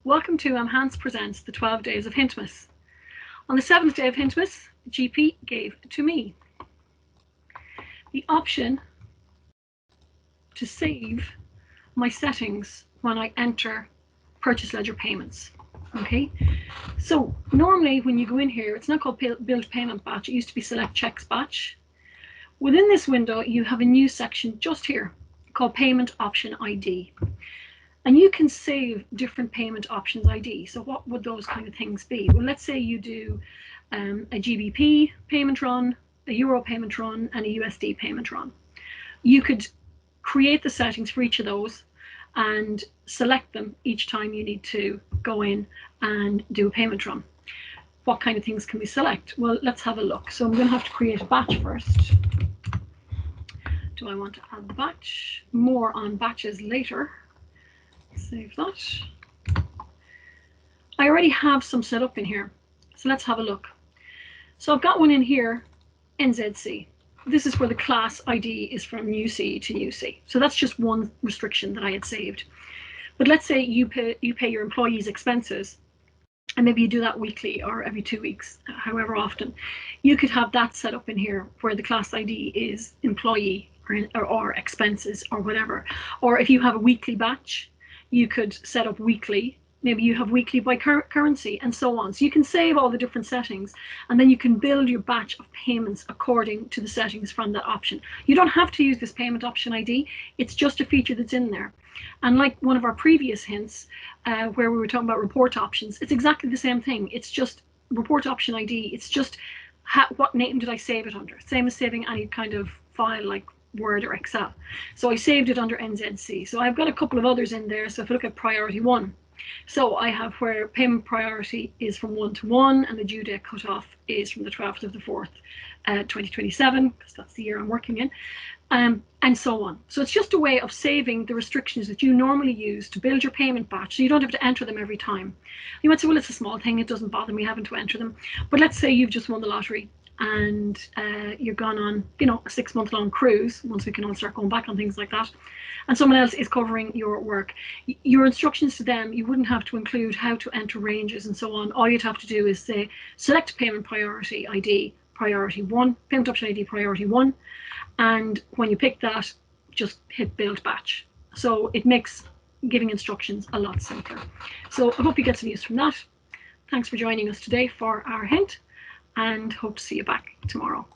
Welcome to m-hance presents the 12 Days of Hintmas. On the 7th day of Hintmas, the GP gave to me the option to save my settings when I enter purchase ledger payments. Okay, so normally when you go in here, it's not called build payment batch, it used to be select checks batch. Within this window, you have a new section just here called payment option ID. And you can save different payment options ID. So what would those kind of things be? Well, let's say you do a GBP payment run, a Euro payment run, and a USD payment run. You could create the settings for each of those and select them each time you need to go in and do a payment run. What kind of things can we select? Well, let's have a look. So I'm going to have to create a batch first. Do I want to add the batch? More on batches later. Save that. I already have some set up in here, so let's have a look. So I've got one in here, NZC. This is where the class ID is from UC to UC. So that's just one restriction that I had saved. But let's say you pay your employees' expenses, and maybe you do that weekly or every 2 weeks, however often. You could have that set up in here where the class ID is employee or expenses or whatever. Or if you have a weekly batch, you could set up weekly. Maybe you have weekly by currency and so on. So you can save all the different settings, and then you can build your batch of payments according to the settings from that option. You don't have to use this payment option ID. It's just a feature that's in there. And like one of our previous hints where we were talking about report options, it's exactly the same thing. It's just report option ID. It's just what name did I save it under? Same as saving any kind of file like Word or Excel. So I saved it under NZC. So I've got a couple of others in there. So if I look at priority 1, so I have where payment priority is from 1 to 1 and the due date cutoff is from the 12th of the 4th, 2027, because that's the year I'm working in, and so on. So it's just a way of saving the restrictions that you normally use to build your payment batch, so you don't have to enter them every time. You might say, well, it's a small thing, it doesn't bother me having to enter them. But let's say you've just won the lottery and you're gone on, a 6-month-long cruise, once we can all start going back on things like that, and someone else is covering your work. Your instructions to them, you wouldn't have to include how to enter ranges and so on. All you'd have to do is say, select payment priority ID, priority 1, payment option ID priority 1, and when you pick that, just hit build batch. So it makes giving instructions a lot simpler. So I hope you get some use from that. Thanks for joining us today for our hint, and hope to see you back tomorrow.